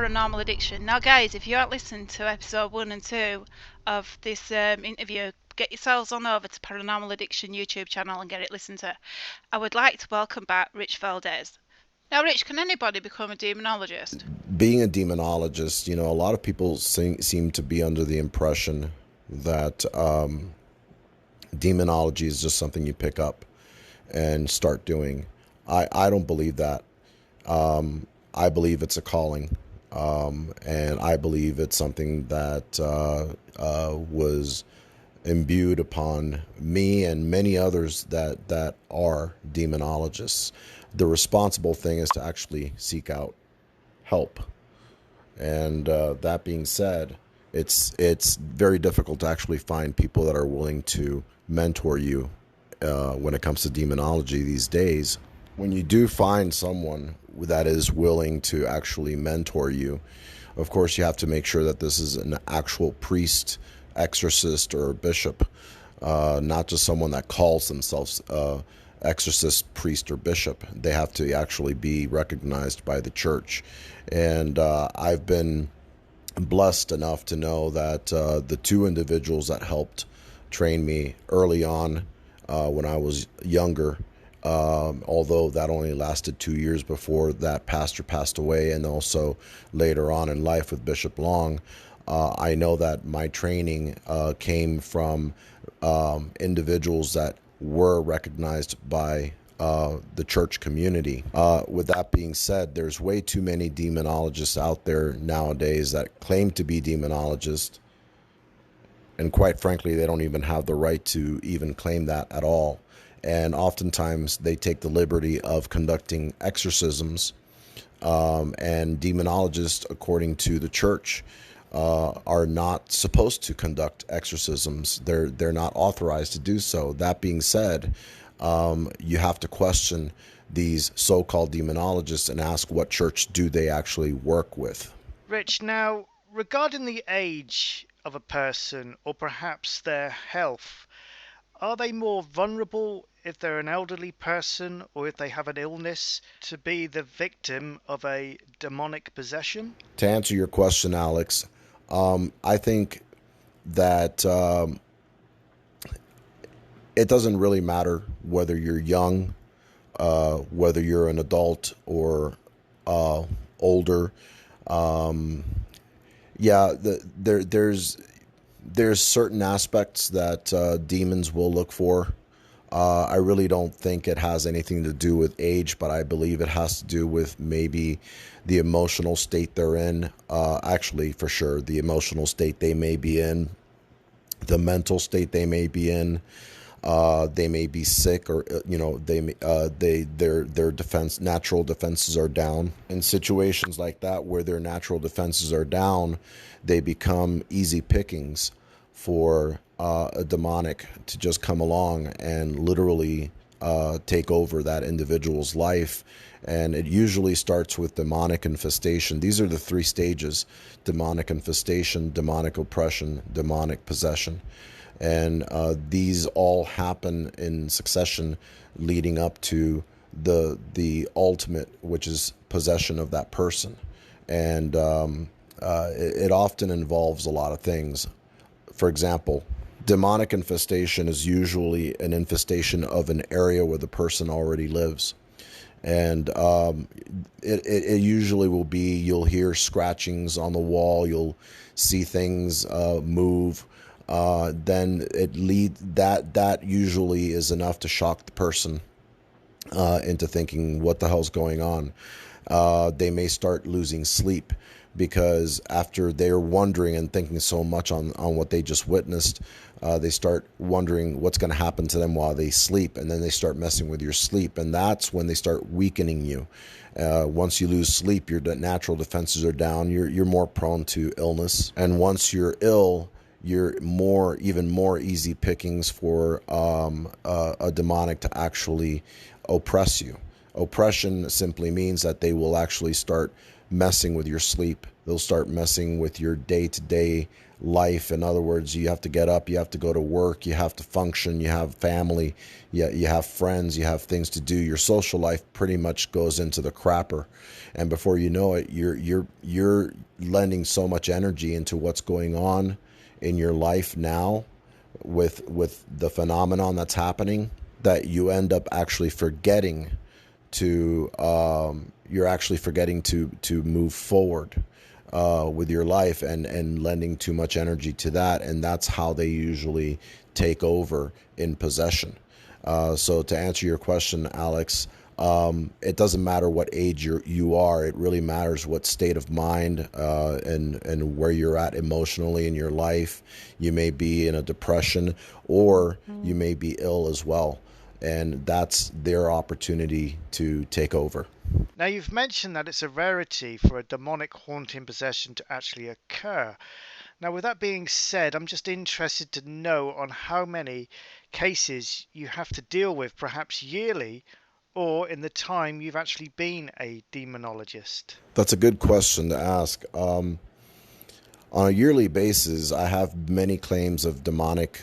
Paranormal Addiction. Now, guys, if you haven't listened to episode 1 and 2 of this interview, get yourselves on over to Paranormal Addiction YouTube channel and get it listened to. I would like to welcome back Rich Valdes. Now, Rich, can anybody become a demonologist? Being a demonologist, a lot of people seem to be under the impression that demonology is just something you pick up and start doing. I don't believe that. I believe it's a calling, and I believe it's something that was imbued upon me and many others that are demonologists. The responsible thing is to actually seek out help. And that being said, it's very difficult to actually find people that are willing to mentor you when it comes to demonology these days. When you do find someone that is willing to actually mentor you, of course you have to make sure that this is an actual priest, exorcist, or bishop, not just someone that calls themselves exorcist, priest, or bishop. They have to actually be recognized by the church. And I've been blessed enough to know that the two individuals that helped train me early on when I was younger, although that only lasted 2 years before that pastor passed away, and also later on in life with Bishop Long, I know that my training came from individuals that were recognized by the church community. With that being said, there's way too many demonologists out there nowadays that claim to be demonologists, and quite frankly, they don't even have the right to even claim that at all. And oftentimes they take the liberty of conducting exorcisms, and demonologists, according to the church, are not supposed to conduct exorcisms. They're not authorized to do so. That being said, you have to question these so-called demonologists and ask what church do they actually work with. Rich, now, regarding the age of a person or perhaps their health, are they more vulnerable if they're an elderly person or if they have an illness to be the victim of a demonic possession? To answer your question, Alex, I think that it doesn't really matter whether you're young, whether you're an adult or older. There's certain aspects that demons will look for. I really don't think it has anything to do with age, but I believe it has to do with maybe the emotional state they're in. Actually, for sure, the emotional state they may be in, the mental state they may be in. They may be sick, or their natural defenses are down. In situations like that, where their natural defenses are down, they become easy pickings for a demonic to just come along and literally take over that individual's life. And it usually starts with demonic infestation. These are the 3 stages: demonic infestation, demonic oppression, demonic possession. And these all happen in succession, leading up to the ultimate, which is possession of that person. And it often involves a lot of things. For example, demonic infestation is usually an infestation of an area where the person already lives. And it usually will be, you'll hear scratchings on the wall, you'll see things move. Then that usually is enough to shock the person into thinking, what the hell's going on? They may start losing sleep, because after they're wondering and thinking so much on what they just witnessed, they start wondering what's going to happen to them while they sleep, and then they start messing with your sleep, and that's when they start weakening you. Once you lose sleep, your natural defenses are down, you're more prone to illness, and once you're ill, you're even more easy pickings for a demonic to actually oppress you. Oppression simply means that they will actually start messing with your sleep. They'll start messing with your day-to-day life. In other words, you have to get up, you have to go to work, you have to function, you have family, you have friends, you have things to do. Your social life pretty much goes into the crapper, and before you know it, you're lending so much energy into what's going on in your life now with the phenomenon that's happening, that you end up actually forgetting to you're actually forgetting to move forward with your life, and lending too much energy to that, and that's how they usually take over in possession. So to answer your question, Alex, it doesn't matter what age you are. It really matters what state of mind and where you're at emotionally in your life. You may be in a depression, or you may be ill as well, and that's their opportunity to take over. Now, you've mentioned that it's a rarity for a demonic haunting possession to actually occur. Now, with that being said, I'm just interested to know on how many cases you have to deal with, perhaps yearly, or in the time you've actually been a demonologist. That's a good question to ask. On a yearly basis, I have many claims of demonic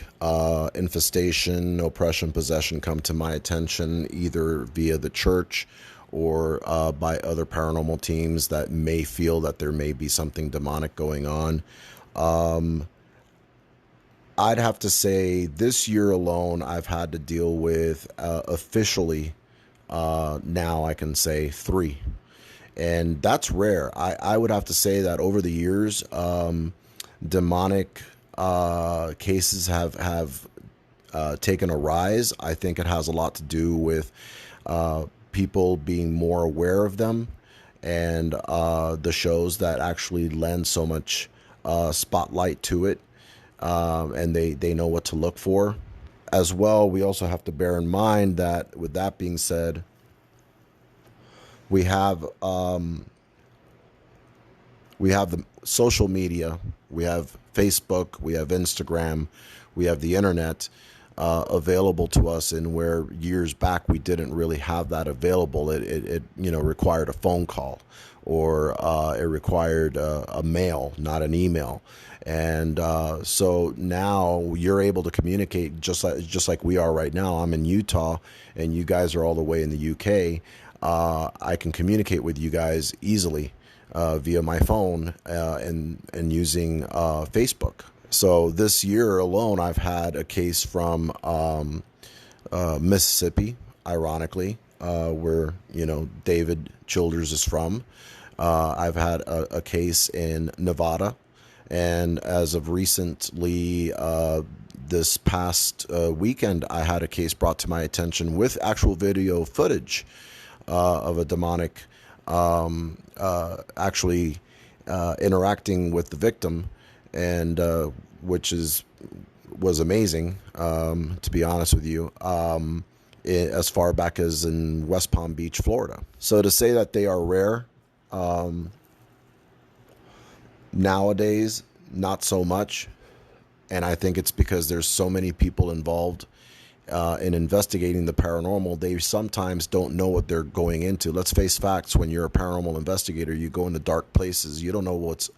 infestation, oppression, possession come to my attention, either via the church or by other paranormal teams that may feel that there may be something demonic going on. I'd have to say this year alone, I've had to deal with officially, now I can say 3. And that's rare. I would have to say that over the years, demonic cases have taken a rise. I think it has a lot to do with people being more aware of them, and the shows that actually lend so much spotlight to it, and they know what to look for. As well, we also have to bear in mind that, with that being said, we have the social media, we have Facebook, we have Instagram, we have the internet available to us, and where years back we didn't really have that available. It required a phone call, or it required a mail, not an email. And so now you're able to communicate just like we are right now. I'm in Utah, and you guys are all the way in the UK. I can communicate with you guys easily via my phone and using Facebook. So this year alone, I've had a case from Mississippi, ironically, where David Childers is from. I've had a case in Nevada, and as of recently, this past weekend, I had a case brought to my attention with actual video footage of a demonic actually interacting with the victim, and which was amazing, to be honest with you, as far back as in West Palm Beach, Florida. So to say that they are rare, nowadays, not so much. And I think it's because there's so many people involved in investigating the paranormal. They sometimes don't know what they're going into. Let's face facts. When you're a paranormal investigator, you go into dark places. You don't know what's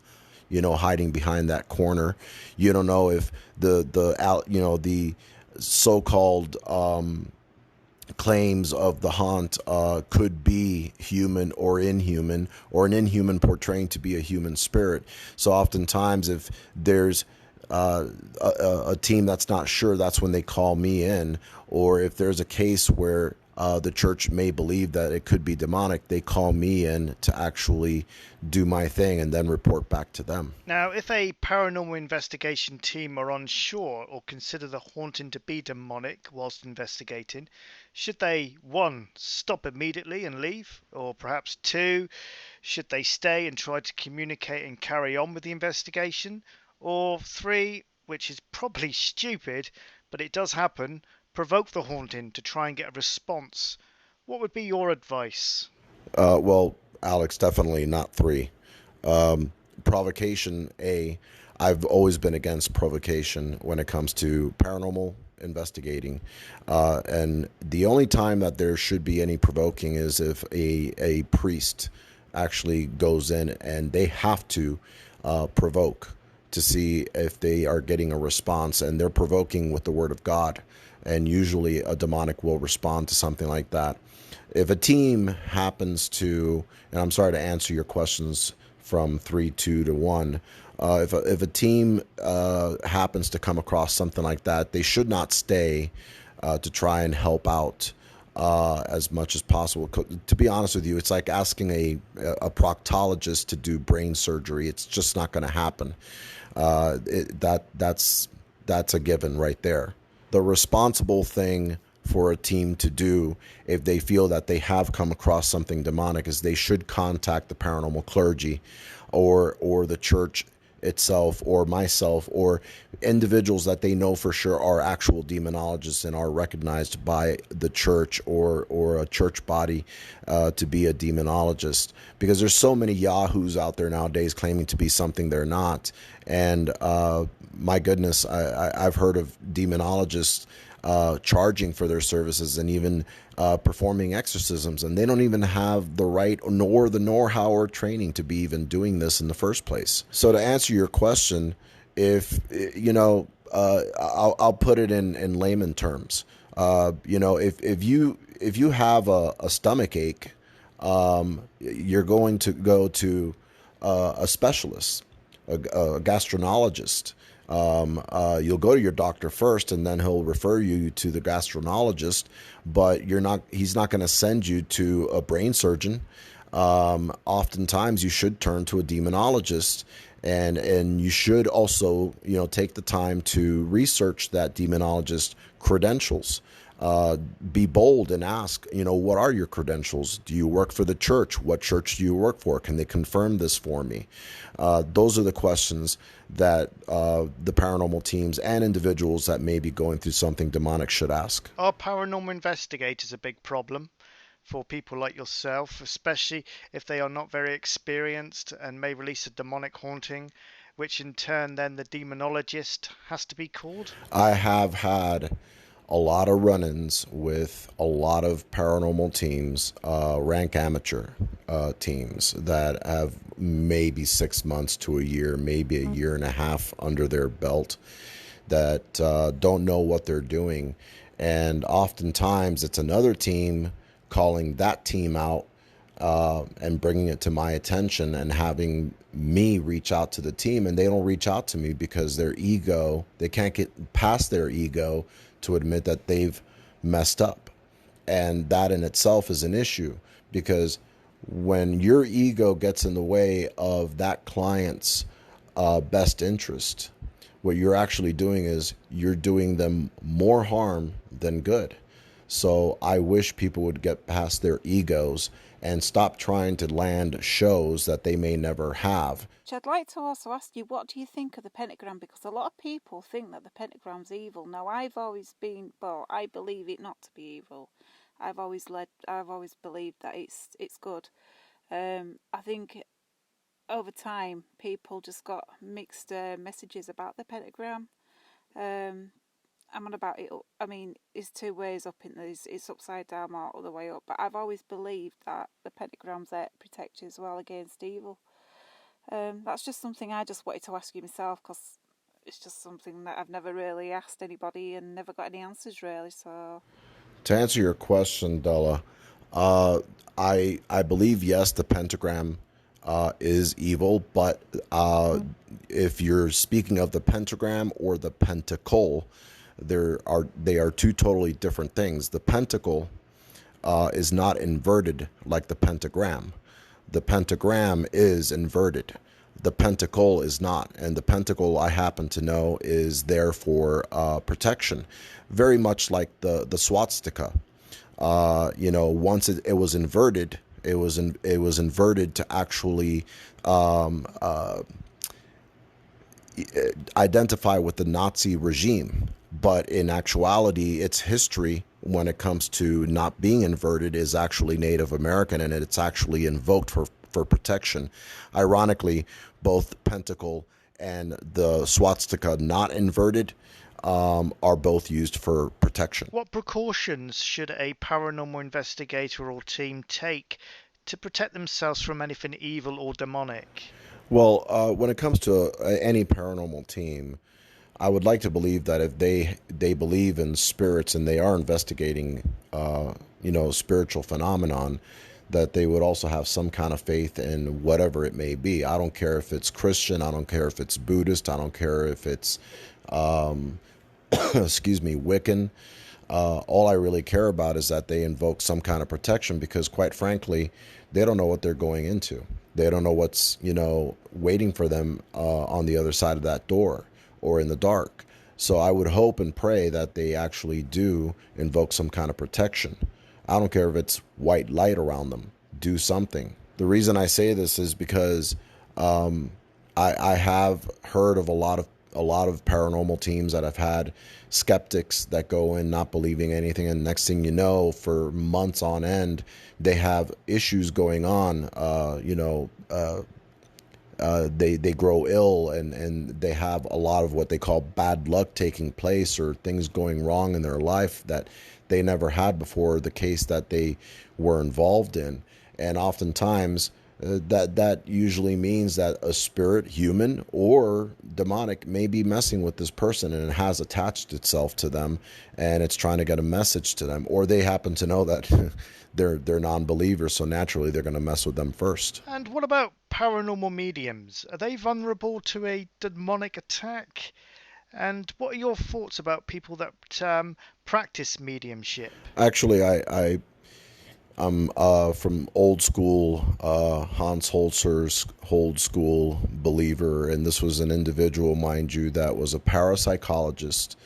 hiding behind that corner. You don't know if the so-called claims of the haunt could be human or inhuman, or an inhuman portraying to be a human spirit. So oftentimes, if there's a team that's not sure, that's when they call me in. Or if there's a case where the church may believe that it could be demonic, they call me in to actually do my thing and then report back to them. Now, if a paranormal investigation team are unsure or consider the haunting to be demonic whilst investigating, should they, 1, stop immediately and leave? Or perhaps 2, should they stay and try to communicate and carry on with the investigation? Or 3, which is probably stupid, but it does happen, provoke the haunting to try and get a response? What would be your advice? Well, Alex, definitely not 3. Provocation, I've always been against provocation when it comes to paranormal investigating. And the only time that there should be any provoking is if a priest actually goes in and they have to provoke to see if they are getting a response, and they're provoking with the word of God. And usually a demonic will respond to something like that. If a team happens to, and I'm sorry to answer your questions from 3, 2 to 1, if a team happens to come across something like that, they should not stay to try and help out as much as possible. To be honest with you, it's like asking a proctologist to do brain surgery. It's just not going to happen. That's a given right there. The responsible thing for a team to do if they feel that they have come across something demonic is they should contact the paranormal clergy or the church itself, or myself, or individuals that they know for sure are actual demonologists and are recognized by the church or a church body to be a demonologist, because there's so many yahoos out there nowadays claiming to be something they're not. And my goodness, I've heard of demonologists charging for their services and even performing exorcisms, and they don't even have the right nor the know-how or training to be even doing this in the first place. So to answer your question, if I'll put it in layman terms. If you have a stomach ache, you're going to go to a specialist, a gastroenterologist. You'll go to your doctor first, and then he'll refer you to the gastroenterologist, but he's not going to send you to a brain surgeon. Oftentimes you should turn to a demonologist, and you should also, take the time to research that demonologist credentials. Be bold and ask, what are your credentials? Do you work for the church? What church do you work for? Can they confirm this for me? Those are the questions that the paranormal teams and individuals that may be going through something demonic should ask. Are paranormal investigators a big problem for people like yourself, especially if they are not very experienced and may release a demonic haunting, which in turn then the demonologist has to be called? I have had a lot of run-ins with a lot of paranormal teams, rank amateur teams that have maybe 6 months to a year, maybe a year and a half under their belt, that don't know what they're doing. And oftentimes it's another team calling that team out and bringing it to my attention and having me reach out to the team, and they don't reach out to me because their ego, they can't get past their ego to admit that they've messed up. And that in itself is an issue, because when your ego gets in the way of that client's best interest, what you're actually doing is you're doing them more harm than good. So I wish people would get past their egos and stop trying to land shows that they may never have. I'd like to also ask you, what do you think of the pentagram? Because a lot of people think that the pentagram's evil. Now, I believe it not to be evil. I've always believed that it's good. I think over time people just got mixed messages about the pentagram. I'm on about it. I mean, it's two ways up in this. It's upside down or other way up. But I've always believed that the pentagram's there to protect you as well against evil. That's just something I just wanted to ask you myself, because it's just something that I've never really asked anybody and never got any answers really. So to answer your question, Della, I believe, yes, the pentagram is evil, but if you're speaking of the pentagram or the pentacle, they are two totally different things. The pentacle is not inverted like the pentagram. The pentagram is inverted. The pentacle is not. And the pentacle, I happen to know, is there for protection, very much like the swastika. Once it was inverted, it was inverted to actually identify with the Nazi regime. But in actuality, its history, when it comes to not being inverted, is actually Native American, and it's actually invoked for protection. Ironically, both the pentacle and the swastika not inverted are both used for protection. What precautions should a paranormal investigator or team take to protect themselves from anything evil or demonic? Well, when it comes to any paranormal team, I would like to believe that if they believe in spirits and they are investigating, spiritual phenomenon, that they would also have some kind of faith in whatever it may be. I don't care if it's Christian. I don't care if it's Buddhist. I don't care if it's, Wiccan. All I really care about is that they invoke some kind of protection, because quite frankly, they don't know what they're going into. They don't know what's, waiting for them on the other side of that door or in the dark. So I would hope and pray that they actually do invoke some kind of protection. I don't care if it's white light around them. Do something. The reason I say this is because I have heard of a lot of paranormal teams that have had skeptics that go in not believing anything, and next thing you know, for months on end, they have issues going on. They grow ill, and they have a lot of what they call bad luck taking place, or things going wrong in their life that they never had before the case that they were involved in. And oftentimes that usually means that a spirit, human or demonic, may be messing with this person, and it has attached itself to them, and it's trying to get a message to them, or they happen to know that they're non-believers, so naturally they're going to mess with them first. And what about paranormal mediums? Are they vulnerable to a demonic attack? And what are your thoughts about people that practice mediumship? Actually, I'm from old school, Hans Holzer's old school believer, and this was an individual, mind you, that was a parapsychologist,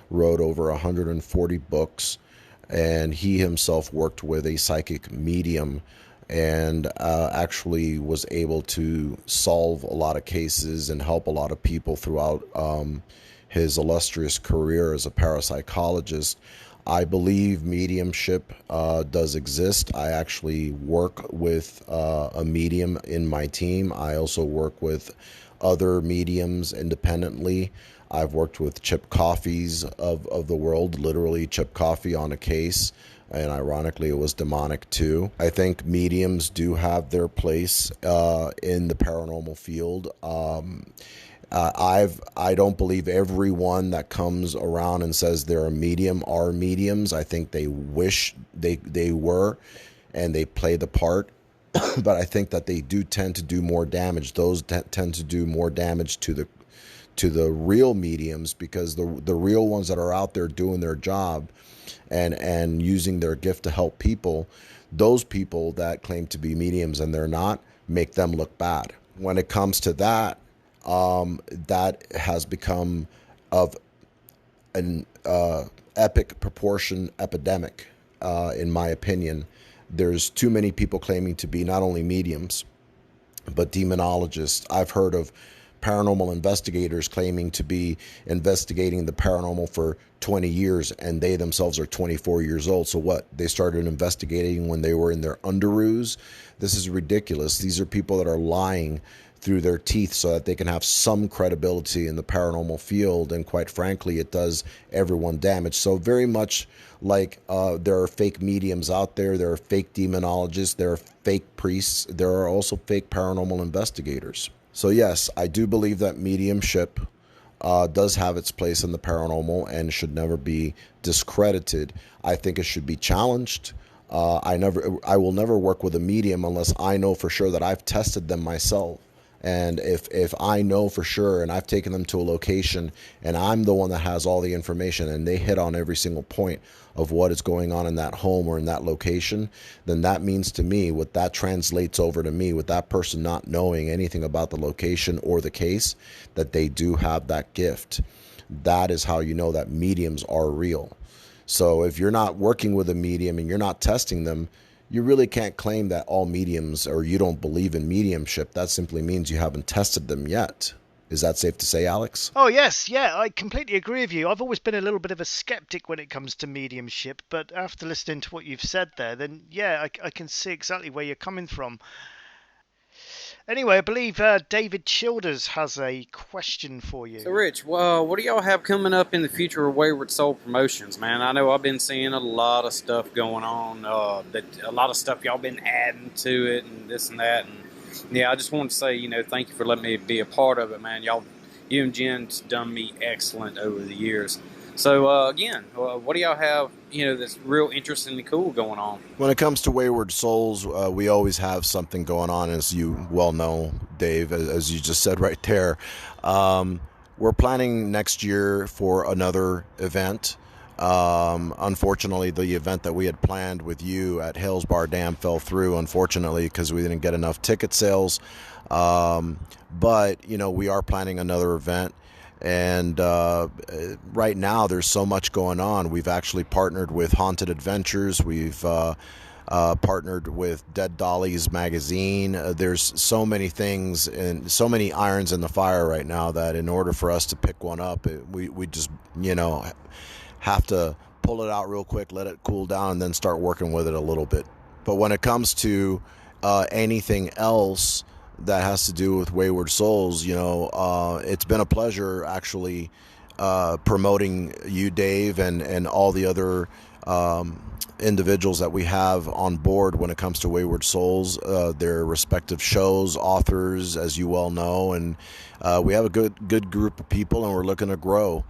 wrote over 140 books, and he himself worked with a psychic medium, and actually was able to solve a lot of cases and help a lot of people throughout his illustrious career as a parapsychologist. I believe mediumship does exist. I actually work with a medium in my team. I also work with other mediums independently. I've worked with Chip Coffees of the world, literally Chip Coffee on a case, and ironically it was demonic too. I think mediums do have their place in the paranormal field. I don't believe everyone that comes around and says they're a medium are mediums. I think they wish they were, and they play the part. But I think that they do tend to do more damage. Those tend to do more damage to the real mediums, because the real ones that are out there doing their job and using their gift to help people, those people that claim to be mediums and they're not, make them look bad. When it comes to that, that has become of an epic proportion epidemic, in my opinion. There's too many people claiming to be not only mediums, but demonologists. I've heard of paranormal investigators claiming to be investigating the paranormal for 20 years, and they themselves are 24 years old. So what? They started investigating when they were in their underoos? This is ridiculous. These are people that are lying through their teeth so that they can have some credibility in the paranormal field, and quite frankly, it does everyone damage. So very much like there are fake mediums out there, there are fake demonologists, there are fake priests, there are also fake paranormal investigators. So yes, I do believe that mediumship does have its place in the paranormal and should never be discredited. I think it should be challenged. I will never work with a medium unless I know for sure that I've tested them myself. And if I know for sure, and I've taken them to a location, and I'm the one that has all the information, and they hit on every single point of what is going on in that home or in that location, then that means to me, what that translates over to me, with that person not knowing anything about the location or the case, that they do have that gift. That is how you know that mediums are real. So if you're not working with a medium and you're not testing them, you really can't claim that all mediums, or you don't believe in mediumship. That simply means you haven't tested them yet. Is that safe to say, Alex? Oh, yes, yeah, I completely agree with you. I've always been a little bit of a skeptic when it comes to mediumship, but after listening to what you've said there, then yeah, I can see exactly where you're coming from. Anyway, I believe David Childers has a question for you. So, Rich, well, what do y'all have coming up in the future of Wayward Soul Promotions, man? I know I've been seeing a lot of stuff going on, that a lot of stuff y'all been adding to it and this and that. And yeah, I just want to say, thank you for letting me be a part of it, man. You and Jen's done me excellent over the years. So, again, what do y'all have, that's real interesting and cool going on? When it comes to Wayward Souls, we always have something going on, as you well know, Dave, as you just said right there. We're planning next year for another event. Unfortunately, the event that we had planned with you at Hales Bar Dam fell through, unfortunately, because we didn't get enough ticket sales. But, we are planning another event. And right now, there's so much going on. We've actually partnered with Haunted Adventures. We've partnered with Dead Dollies magazine. There's so many things and so many irons in the fire right now that in order for us to pick one up, we just, have to pull it out real quick, let it cool down, and then start working with it a little bit. But when it comes to anything else that has to do with Wayward Souls, it's been a pleasure actually promoting you, Dave, and all the other individuals that we have on board when it comes to Wayward Souls, their respective shows, authors, as you well know, and we have a good group of people, and we're looking to grow.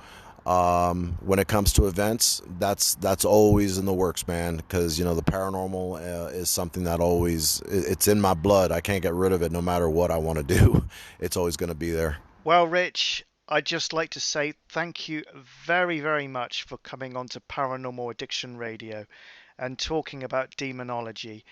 When it comes to events, that's always in the works, man, because the paranormal is something that it's in my blood. I can't get rid of it no matter what I want to do. It's always going to be there. Well, Rich, I'd just like to say thank you very, very much for coming on to Paranormal Addiction Radio and talking about demonology.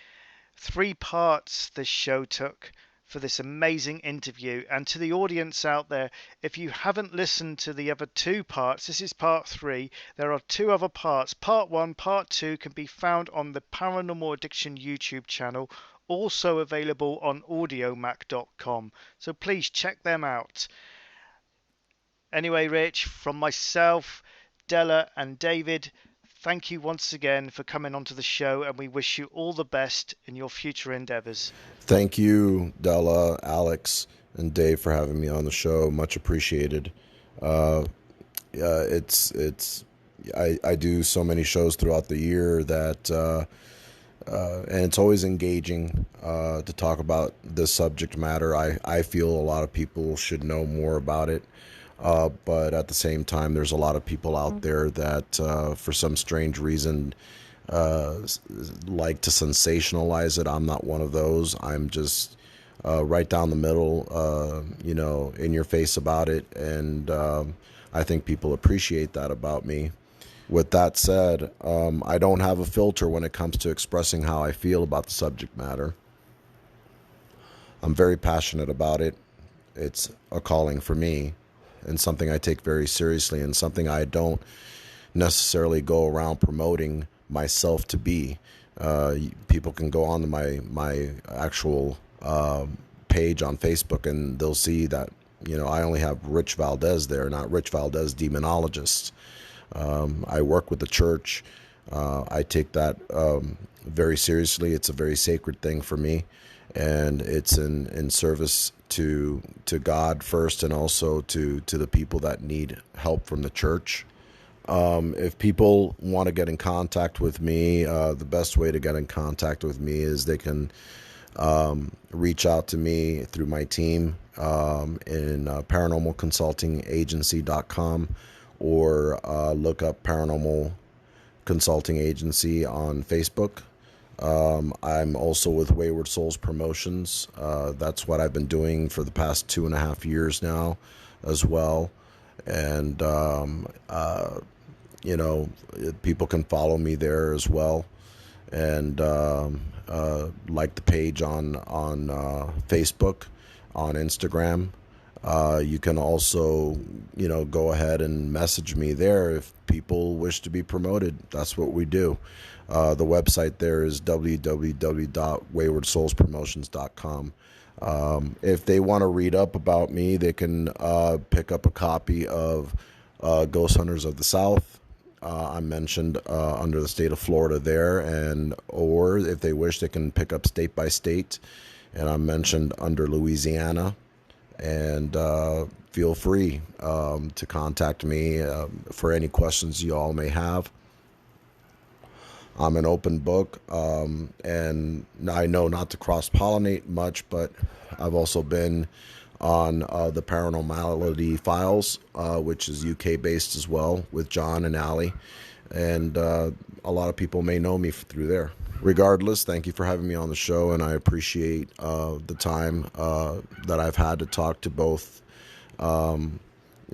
3 parts this show took for this amazing interview. And to the audience out there, if you haven't listened to the other 2 parts, this is part 3. There are 2 other parts. Part 1, part 2 can be found on the Paranormal Addiction YouTube channel, also available on audiomac.com. So please check them out. Anyway, Rich, from myself, Della, and David, thank you once again for coming onto the show, and we wish you all the best in your future endeavors. Thank you, Della, Alex, and Dave for having me on the show. Much appreciated. I do so many shows throughout the year that and it's always engaging to talk about this subject matter. I feel a lot of people should know more about it. But at the same time, there's a lot of people out there that, for some strange reason, like to sensationalize it. I'm not one of those. I'm just right down the middle, in your face about it. And I think people appreciate that about me. With that said, I don't have a filter when it comes to expressing how I feel about the subject matter. I'm very passionate about it. It's a calling for me, and something I take very seriously, and something I don't necessarily go around promoting myself to be. People can go on to my actual page on Facebook, and they'll see that I only have Rich Valdes there, not Rich Valdes Demonologist. I work with the church. I take that very seriously. It's a very sacred thing for me, and it's in service to God first, and also to the people that need help from the church. If people want to get in contact with me, the best way to get in contact with me is they can reach out to me through my team in paranormalconsultingagency.com, or look up Paranormal Consulting Agency on Facebook. I'm also with Wayward Souls Promotions. That's what I've been doing for the past 2.5 years now as well. And, people can follow me there as well. And like the page on Facebook, on Instagram. You can also, go ahead and message me there if people wish to be promoted. That's what we do. The website there is www.waywardsoulspromotions.com. If they want to read up about me, they can pick up a copy of Ghost Hunters of the South. I'm mentioned under the state of Florida there, or if they wish, they can pick up State by State. and I'm mentioned under Louisiana. And feel free to contact me for any questions you all may have. I'm an open book, and I know not to cross-pollinate much, but I've also been on the Paranormal Files, which is UK-based as well, with John and Allie, and a lot of people may know me through there. Regardless, thank you for having me on the show, and I appreciate the time that I've had to talk to both,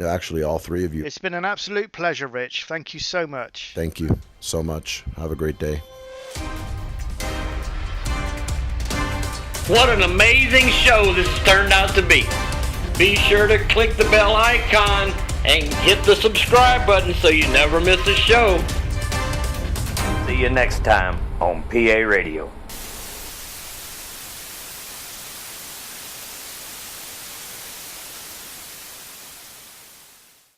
actually all three of you. It's been an absolute pleasure, Rich. Thank you so much. Thank you so much. Have a great day. What an amazing show this has turned out to be. Be sure to click the bell icon and hit the subscribe button so you never miss a show. See you next time on P.A Radio.